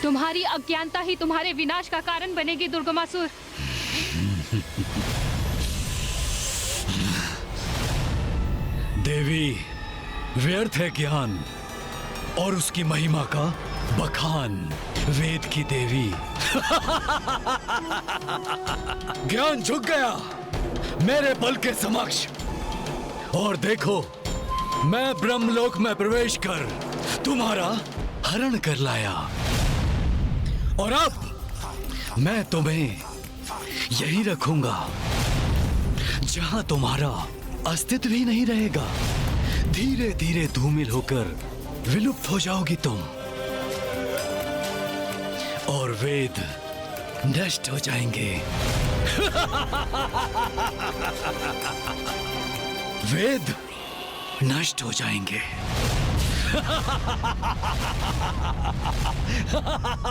तुम्हारी अज्ञानता ही तुम्हारे विनाश का कारण बनेगी दुर्गमासुर। देवी, व्यर्थ है ज्ञान और उसकी महिमा का बखान। वेद की देवी। ज्ञान झुक गया मेरे बल के समक्ष, और देखो मैं ब्रह्मलोक में प्रवेश कर तुम्हारा हरण कर लाया, और अब मैं तुम्हें यही रखूंगा जहां तुम्हारा अस्तित्व ही नहीं रहेगा। धीरे धीरे धूमिल होकर विलुप्त हो जाओगी तुम, और वेद नष्ट हो जाएंगे। वेद नष्ट हो जाएंगे।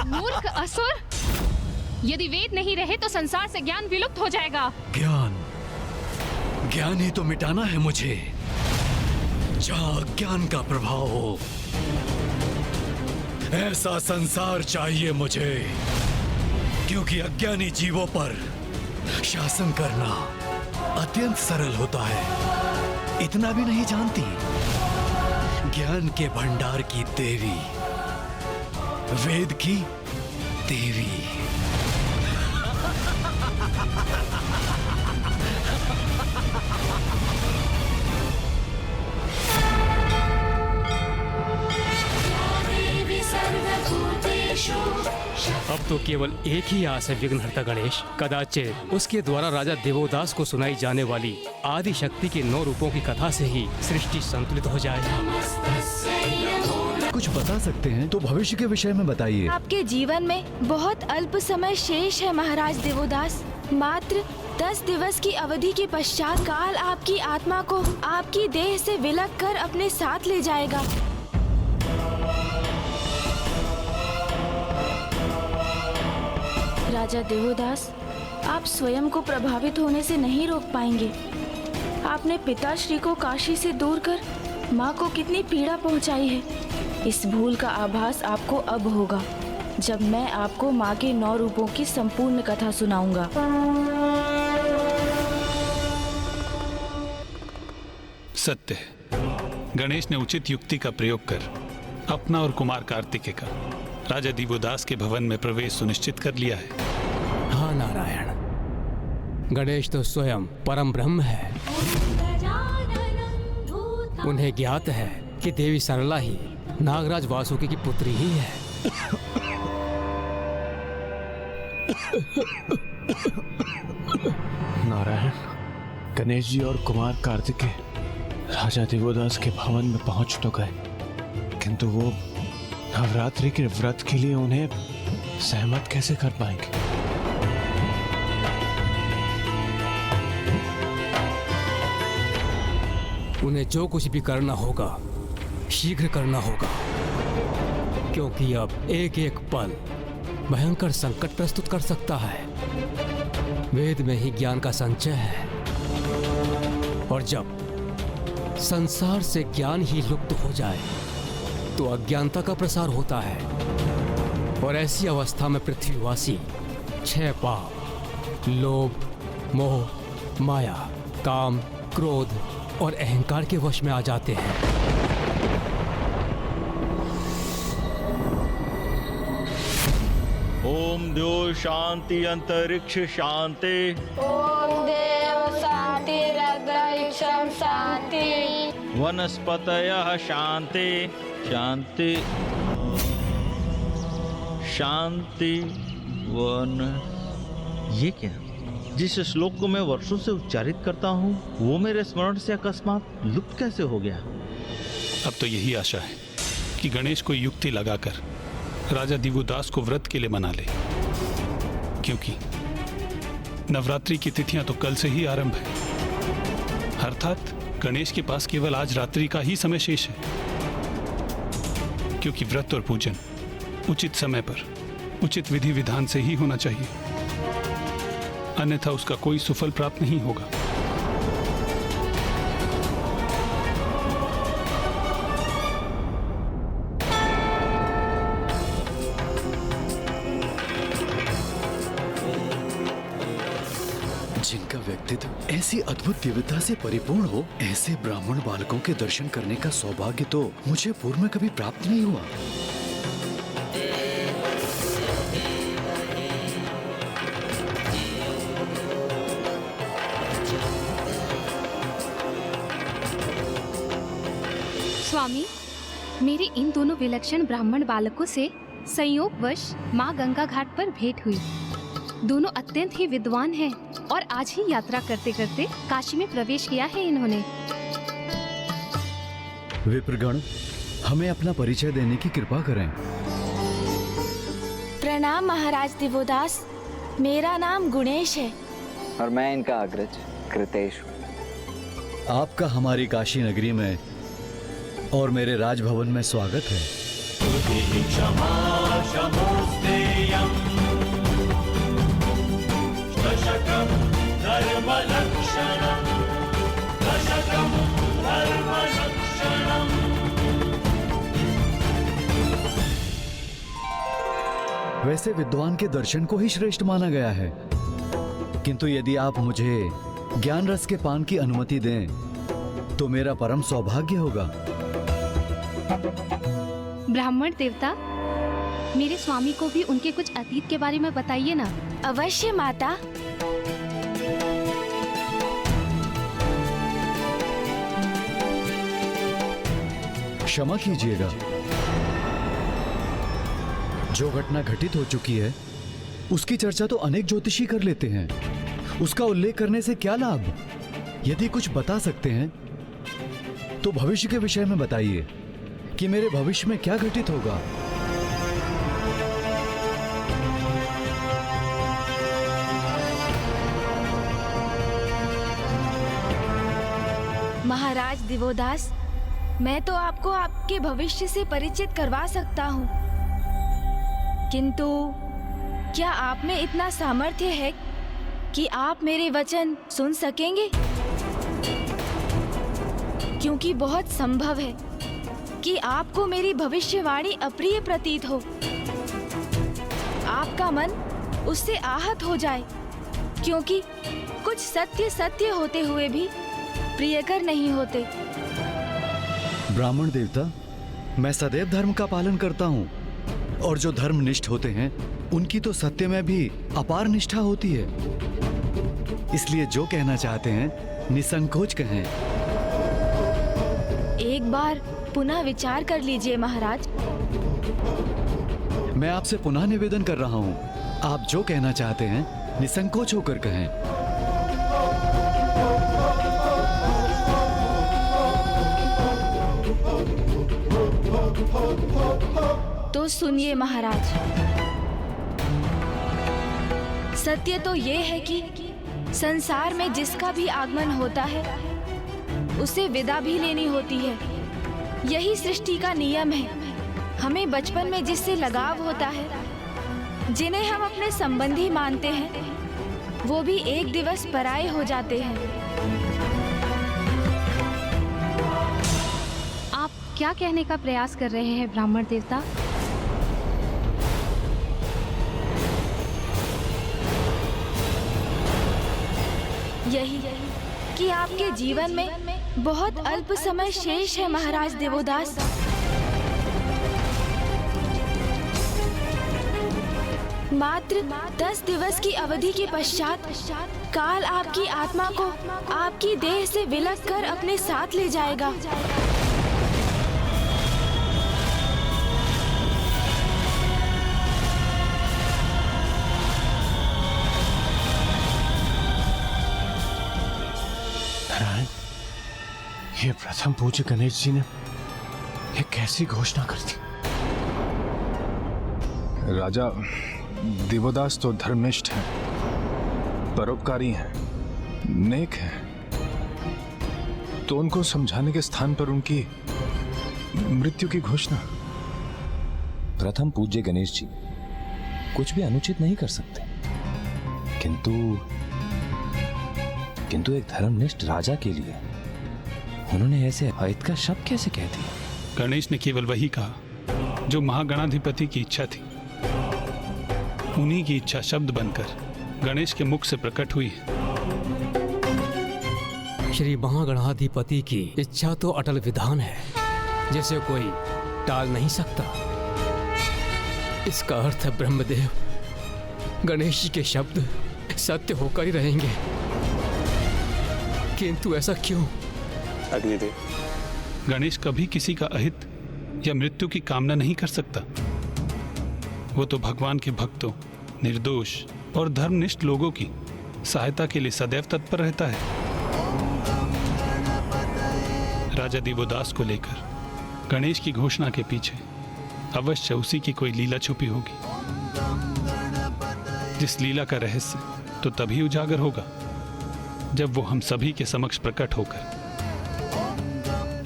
मूर्ख असुर, यदि वेद नहीं रहे तो संसार से ज्ञान विलुप्त हो जाएगा। ज्ञान ही तो मिटाना है मुझे, जहां अज्ञान का प्रभाव हो। ऐसा संसार चाहिए मुझे, क्योंकि अज्ञानी जीवों पर शासन करना अत्यंत सरल होता है। इतना भी नहीं जानती ज्ञान के भंडार की देवी, वेद की देवी। अब तो केवल एक ही आस है विघ्नहर्ता गणेश। कदाचित उसके द्वारा राजा देवोदास को सुनाई जाने वाली आदि शक्ति के 9 रूपों की कथा से ही सृष्टि संतुलित हो जाए। कुछ बता सकते हैं तो भविष्य के विषय में बताइए। आपके जीवन में बहुत अल्प समय शेष है महाराज देवोदास। मात्र 10 दिवस की अवधि के पश्चात काल आपकी आत्मा को आपकी देह से विलग कर अपने साथ ले जाएगा। राजा देवोदास, आप स्वयं को प्रभावित होने से नहीं रोक पाएंगे। आपने पिताश्री को काशी से दूर कर माँ को कितनी पीड़ा पहुँचाई है। इस भूल का आभास आपको अब होगा, जब मैं आपको माँ के 9 रूपों की संपूर्ण कथा सुनाऊंगा। सत्य, गणेश ने उचित युक्ति का प्रयोग कर अपना और कुमार कार्तिकेय का राजा दिवोदास के भवन में प्रवेश सुनिश्चित कर लिया है। हाँ नारायण, गणेश तो स्वयं परम ब्रह्म है। उन्हें ज्ञात है कि देवी सरला ही नागराज वासुकी की पुत्री ही है। नारायण, गणेश जी और कुमार कार्तिकेय राजा दिवोदास के भवन में पहुंच तो गए, किंतु वो नवरात्रि के व्रत के लिए उन्हें सहमत कैसे कर पाएंगे? उन्हें जो कुछ भी करना होगा शीघ्र करना होगा, क्योंकि अब एक एक पल भयंकर संकट प्रस्तुत कर सकता है। वेद में ही ज्ञान का संचय है, और जब संसार से ज्ञान ही लुप्त हो जाए तो अज्ञानता का प्रसार होता है, और ऐसी अवस्था में पृथ्वीवासी 6 पाप लोभ, मोह, माया, काम, क्रोध और अहंकार के वश में आ जाते हैं। ओम देव शांति अंतरिक्ष शांति। ओम देव शांति अंतरिक्षम शांति। वनस्पतयः शांति शांति शांति वन। ये क्या? जिस श्लोक को मैं वर्षों से उच्चारित करता हूँ वो मेरे स्मरण से अकस्मात लुप्त कैसे हो गया? अब तो यही आशा है कि गणेश कोई युक्ति लगाकर राजा दिवोदास को व्रत के लिए मना ले, क्योंकि नवरात्रि की तिथियां तो कल से ही आरंभ है। अर्थात गणेश के पास केवल आज रात्रि का ही समय शेष है, क्योंकि व्रत और पूजन उचित समय पर उचित विधि विधान से ही होना चाहिए, अन्यथा उसका कोई सुफल प्राप्त नहीं होगा। व्यक्तित्व ऐसी अद्भुत दिव्यता से परिपूर्ण हो, ऐसे ब्राह्मण बालकों के दर्शन करने का सौभाग्य तो मुझे पूर्व में कभी प्राप्त नहीं हुआ। स्वामी, मेरे इन दोनों विलक्षण ब्राह्मण बालकों से संयोगवश माँ गंगा घाट पर भेंट हुई। दोनों अत्यंत ही विद्वान हैं और आज ही यात्रा करते करते काशी में प्रवेश किया है इन्होंने। विप्रगण, हमें अपना परिचय देने की कृपा करें। प्रणाम महाराज दिवोदास, मेरा नाम गुणेश है। और मैं इनका अग्रज कृतेश हूँ। आपका हमारी काशी नगरी में और मेरे राजभवन में स्वागत है। वैसे विद्वान के दर्शन को ही श्रेष्ठ माना गया है, किंतु यदि आप मुझे ज्ञान रस के पान की अनुमति दें तो मेरा परम सौभाग्य होगा। ब्राह्मण देवता, मेरे स्वामी को भी उनके कुछ अतीत के बारे में बताइए ना। अवश्य माता। क्षमा कीजिएगा, जो घटना घटित हो चुकी है उसकी चर्चा तो अनेक ज्योतिषी कर लेते हैं, उसका उल्लेख करने से क्या लाभ। यदि कुछ बता सकते हैं तो भविष्य के विषय में बताइए कि मेरे भविष्य में क्या घटित होगा। महाराज दिवोदास, मैं तो आपको आपके भविष्य से परिचित करवा सकता हूँ, किंतु क्या आप में इतना सामर्थ्य है कि आप मेरे वचन सुन सकेंगे? क्योंकि बहुत संभव है कि आपको मेरी भविष्यवाणी अप्रिय प्रतीत हो, आपका मन उससे आहत हो जाए, क्योंकि कुछ सत्य सत्य होते हुए भी प्रियकर नहीं होते। ब्राह्मण देवता, मैं सदैव धर्म का पालन करता हूँ, और जो धर्मनिष्ठ होते हैं उनकी तो सत्य में भी अपार निष्ठा होती है। इसलिए जो कहना चाहते हैं निसंकोच कहें। एक बार पुनः विचार कर लीजिए महाराज। मैं आपसे पुनः निवेदन कर रहा हूँ, आप जो कहना चाहते हैं निसंकोच होकर कहें। तो सुनिए महाराज, सत्य तो ये है कि संसार में जिसका भी आगमन होता है उसे विदा भी लेनी होती है। यही सृष्टि का नियम है। हमें बचपन में जिससे लगाव होता है, जिन्हें हम अपने संबंधी मानते हैं, वो भी एक दिवस पराये हो जाते हैं। आप क्या कहने का प्रयास कर रहे हैं ब्राह्मण देवता? यही कि आपके जीवन में बहुत अल्प समय शेष है महाराज देवोदास। मात्र 10 दिवस की अवधि के पश्चात काल आपकी आत्मा को आपकी देह से विलग कर अपने साथ ले जाएगा। ये प्रथम पूज्य गणेश जी ने ये कैसी घोषणा कर दी? राजा दिवोदास तो धर्मनिष्ठ हैं, परोपकारी हैं, नेक हैं, तो उनको समझाने के स्थान पर उनकी मृत्यु की घोषणा। प्रथम पूज्य गणेश जी कुछ भी अनुचित नहीं कर सकते, किंतु एक धर्मनिष्ठ राजा के लिए उन्होंने ऐसे अहित का शब्द कैसे कह दिया? गणेश ने केवल वही कहा जो महागणाधिपति की इच्छा थी। उन्हीं की इच्छा शब्द बनकर गणेश के मुख से प्रकट हुई है। श्री महागणाधिपति की इच्छा तो अटल विधान है, जिसे कोई टाल नहीं सकता। इसका अर्थ है ब्रह्मदेव गणेश जी के शब्द सत्य होकर ही रहेंगे। किंतु ऐसा क्यों? अग्निदेव, गणेश कभी किसी का अहित या मृत्यु की कामना नहीं कर सकता। वो तो भगवान के भक्तों, निर्दोष और धर्मनिष्ठ लोगों की सहायता के लिए सदैव तत्पर रहता है। राजा दिवोदास को लेकर गणेश की घोषणा के पीछे अवश्य उसी की कोई लीला छुपी होगी, जिस लीला का रहस्य तो तभी उजागर होगा जब वो हम सभी के समक्ष प्रकट होकर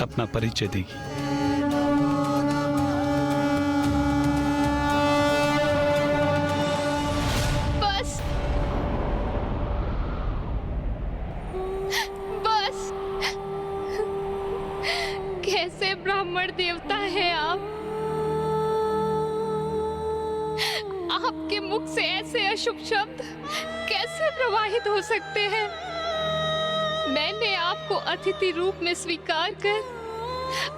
अपना परिचय देगी। बस बस, कैसे ब्राह्मण देवता है आप? आपके मुख से ऐसे अशुभ शब्द कैसे प्रवाहित हो सकते हैं? मैंने आपको अतिथि रूप में स्वीकार कर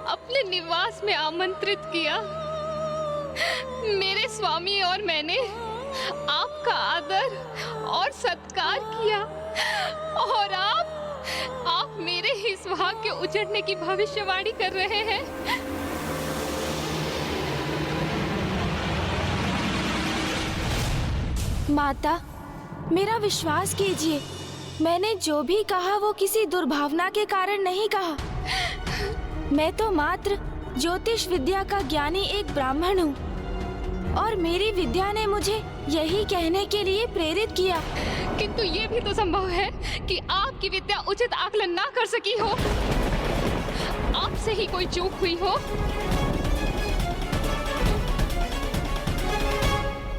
अपने निवास में आमंत्रित किया। मेरे स्वामी और मैंने आपका आदर और सत्कार किया, और आप मेरे ही सुहाग के उजड़ने की भविष्यवाणी कर रहे हैं। माता, मेरा विश्वास कीजिए, मैंने जो भी कहा वो किसी दुर्भावना के कारण नहीं कहा। मैं तो मात्र ज्योतिष विद्या का ज्ञानी एक ब्राह्मण हूँ, और मेरी विद्या ने मुझे यही कहने के लिए प्रेरित किया। किंतु ये भी तो संभव है कि आपकी विद्या उचित आकलन ना कर सकी हो, आपसे ही कोई चूक हुई हो।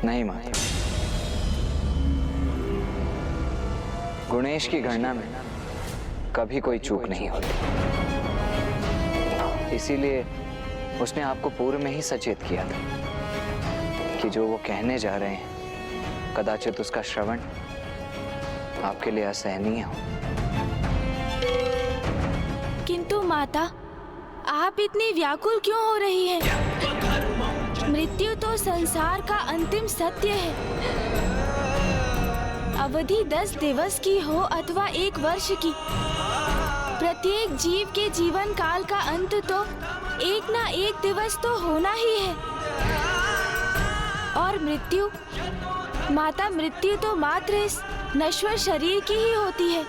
नहीं माता, गणेश की गणना में कभी कोई चूक नहीं होती, इसीलिए उसने आपको पूर्व में ही सचेत किया था कि जो वो कहने जा रहे हैं कदाचित उसका श्रवण आपके लिए असहनीय हो। किंतु माता, आप इतनी व्याकुल क्यों हो रही हैं? मृत्यु तो संसार का अंतिम सत्य है। अवधि 10 दिवस की हो अथवा 1 वर्ष की, प्रत्येक जीव के जीवन काल का अंत तो एक ना एक दिवस तो होना ही है। और मृत्यु, माता, मृत्यु तो मात्र इस नश्वर शरीर की ही होती है।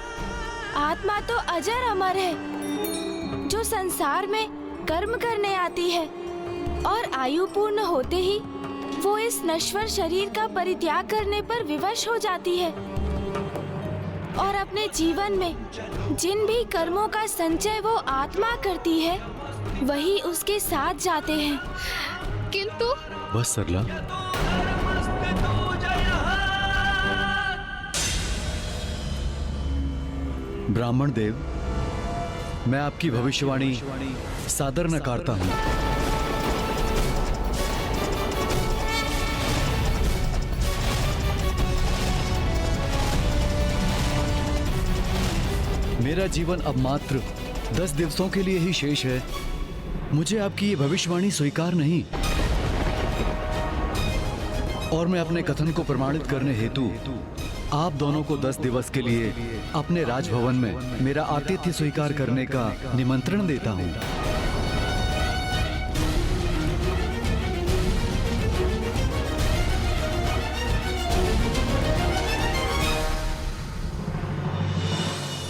आत्मा तो अजर अमर है, जो संसार में कर्म करने आती है, और आयु पूर्ण होते ही वो इस नश्वर शरीर का परित्याग करने पर विवश हो जाती है, और अपने जीवन में जिन भी कर्मों का संचय वो आत्मा करती है वही उसके साथ जाते हैं। किंतु बस सरला, ब्राह्मण देव, मैं आपकी भविष्यवाणी सादर नकारता हूँ। मेरा जीवन अब मात्र 10 दिवसों के लिए ही शेष है। मुझे आपकी ये भविष्यवाणी स्वीकार नहीं, और मैं अपने कथन को प्रमाणित करने हेतु आप दोनों को 10 दिवस के लिए अपने राजभवन में मेरा आतिथ्य स्वीकार करने का निमंत्रण देता हूँ।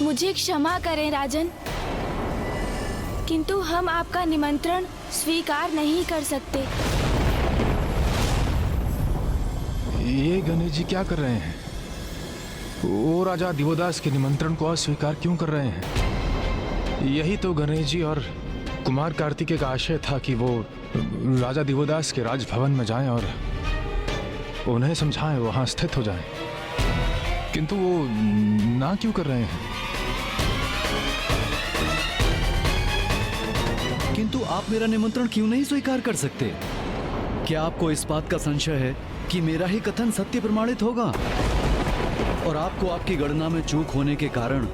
मुझे क्षमा करें राजन, किंतु हम आपका निमंत्रण स्वीकार नहीं कर सकते। ये गणेश जी क्या कर रहे हैं? वो राजा दिवोदास के निमंत्रण को अस्वीकार क्यों कर रहे हैं? यही तो गणेश जी और कुमार कार्तिकेय का आशय था कि वो राजा दिवोदास के राजभवन में जाएं और उन्हें समझाएं, वहां स्थित हो जाएं। किंतु वो ना क्यों कर रहे हैं? किंतु आप मेरा निमंत्रण क्यों नहीं स्वीकार कर सकते? क्या आपको इस बात का संशय है कि मेरा ही कथन सत्य प्रमाणित होगा, और आपको आपकी गणना में चूक होने के कारण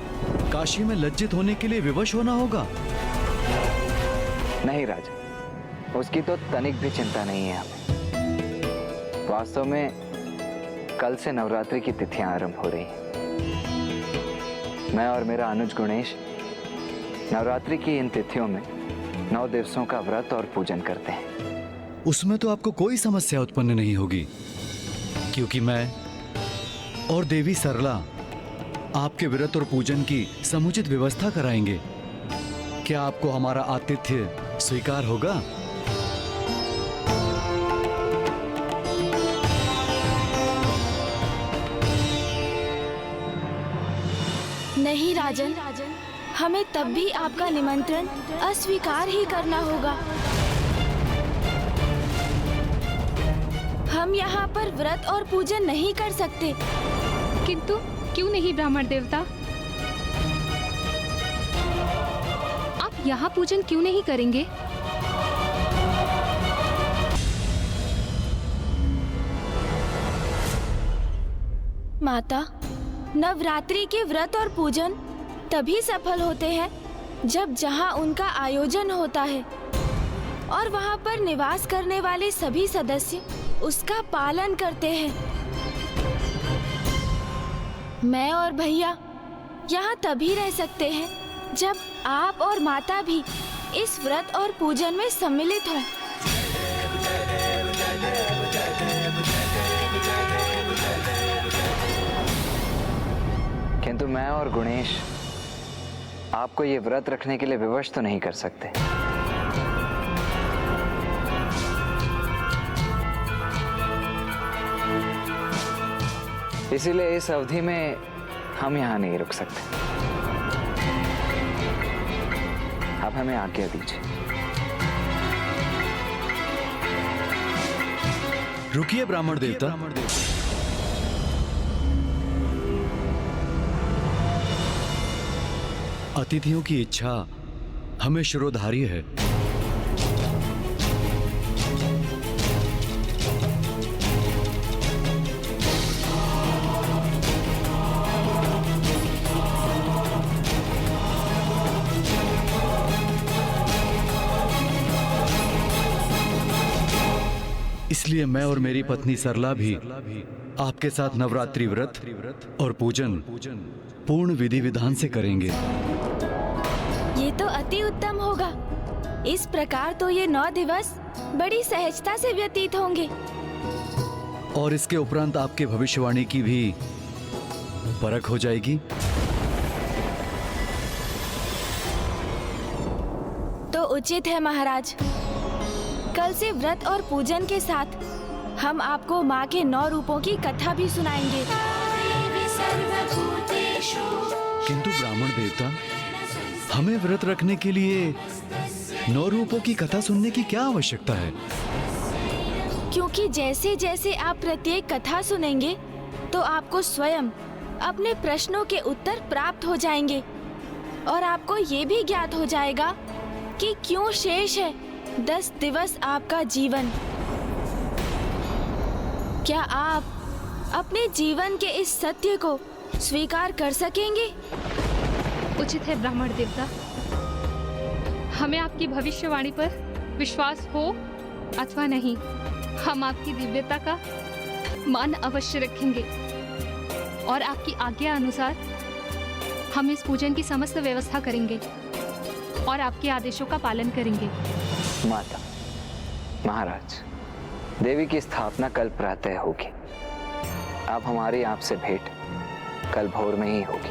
काशी में लज्जित होने के लिए विवश होना होगा? नहीं राजा, उसकी तो तनिक भी चिंता नहीं है हमें। वास्तव में कल से नवरात्रि की तिथियां आरंभ हो रही हैं। मैं और मेरा अनुज गुणेश नवरात्रि की इन तिथियों में 9 दिवसों का व्रत और पूजन करते हैं। उसमें तो आपको कोई समस्या उत्पन्न नहीं होगी, क्योंकि मैं और देवी सरला आपके व्रत और पूजन की समुचित व्यवस्था कराएंगे। क्या आपको हमारा आतिथ्य स्वीकार होगा? नहीं राजन, हमें तब भी आपका निमंत्रण अस्वीकार ही करना होगा। हम यहाँ पर व्रत और पूजन नहीं कर सकते। किंतु क्यों नहीं ब्राह्मण देवता? आप यहाँ पूजन क्यों नहीं करेंगे? माता, नवरात्रि के व्रत और पूजन तभी सफल होते हैं जब जहाँ उनका आयोजन होता है और वहाँ पर निवास करने वाले सभी सदस्य उसका पालन करते हैं। मैं और भैया यहाँ तभी रह सकते हैं जब आप और माता भी इस व्रत और पूजन में सम्मिलित हों। किंतु मैं और गुणेश आपको ये व्रत रखने के लिए विवश तो नहीं कर सकते। इसीलिए इस अवधि में हम यहाँ नहीं रुक सकते। आप हमें आज्ञा दीजिए। रुकिए ब्राह्मण देवता। अतिथियों की इच्छा हमें शिरोधार्य है। इसलिए मैं और मेरी पत्नी सरला भी आपके साथ नवरात्रि व्रत और पूजन पूर्ण विधि विधान से करेंगे। ये तो अति उत्तम होगा। इस प्रकार तो ये 9 दिवस बड़ी सहजता से व्यतीत होंगे। और इसके उपरांत आपके भविष्यवाणी की भी परख हो जाएगी। तो उचित है महाराज। कल से व्रत और पूजन के साथ हम आपको माँ के 9 रूपों की कथा भी सुनाएंगे। किंतु ब्राह्मण देवता, हमें व्रत रखने के लिए 9 रूपों की कथा सुनने की क्या आवश्यकता है? क्योंकि जैसे जैसे आप प्रत्येक कथा सुनेंगे तो आपको स्वयं अपने प्रश्नों के उत्तर प्राप्त हो जाएंगे और आपको ये भी ज्ञात हो जाएगा कि क्यों शेष है 10 दिवस आपका जीवन। क्या आप अपने जीवन के इस सत्य को स्वीकार कर सकेंगे? उचित है ब्राह्मण देवता। हमें आपकी भविष्यवाणी पर विश्वास हो अथवा नहीं, हम आपकी दिव्यता का मान अवश्य रखेंगे और आपकी आज्ञा अनुसार हम इस पूजन की समस्त व्यवस्था करेंगे और आपके आदेशों का पालन करेंगे। माता, महाराज, देवी की स्थापना कल प्रातः होगी। अब हमारी आपसे भेंट कल भोर में ही होगी।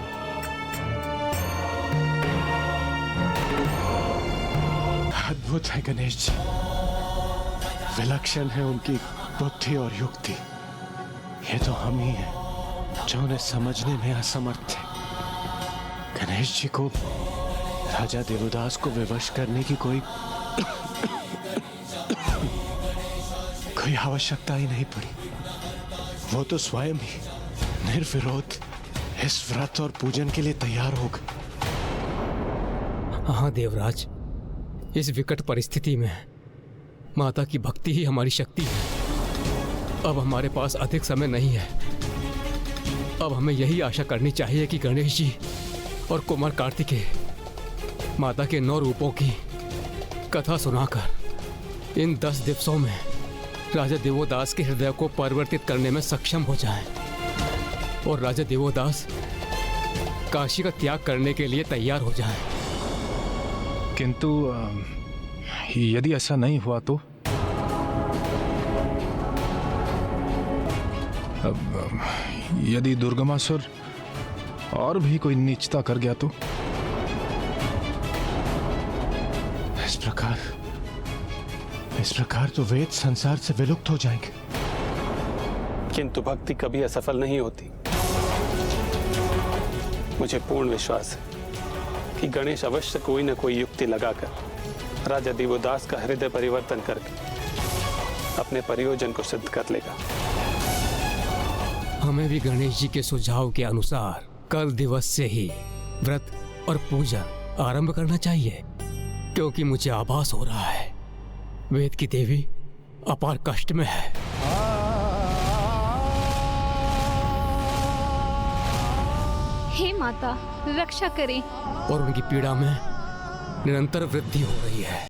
अद्भुत है गणेश जी, विलक्षण है उनकी बुद्धि और युक्ति। ये तो हम ही हैं जो उन्हें समझने में असमर्थ थे। गणेश जी को राजा देवदास को विवश करने की कोई आवश्यकता ही नहीं पड़ी। वो तो स्वयं ही निर्विरोध इस व्रत और पूजन के लिए तैयार हो गए। हाँ देवराज, इस विकट परिस्थिति में माता की भक्ति ही हमारी शक्ति है। अब हमारे पास अधिक समय नहीं है। अब हमें यही आशा करनी चाहिए कि गणेश जी और कुमार कार्तिकेय माता के 9 रूपों की कथा सुनाकर इन 10 दिवसों में राजा दिवोदास के हृदय को परिवर्तित करने में सक्षम हो जाएं और राजा दिवोदास काशी का त्याग करने के लिए तैयार हो जाएं। किंतु यदि ऐसा नहीं हुआ तो यदि दुर्गमासुर और भी कोई नीचता कर गया तो इस प्रकार तो वेद संसार से विलुप्त हो जाएंगे। किंतु भक्ति कभी असफल नहीं होती। मुझे पूर्ण विश्वास है कि गणेश अवश्य कोई न कोई युक्ति लगाकर राजा दिवोदास का हृदय परिवर्तन करके अपने प्रयोजन को सिद्ध कर लेगा। हमें भी गणेश जी के सुझाव के अनुसार कल दिवस से ही व्रत और पूजन आरंभ करना चाहिए, क्योंकि मुझे आभास हो रहा है वेद की देवी अपार कष्ट में है। हे माता, रक्षा करें। और उनकी पीड़ा में निरंतर वृद्धि हो रही है।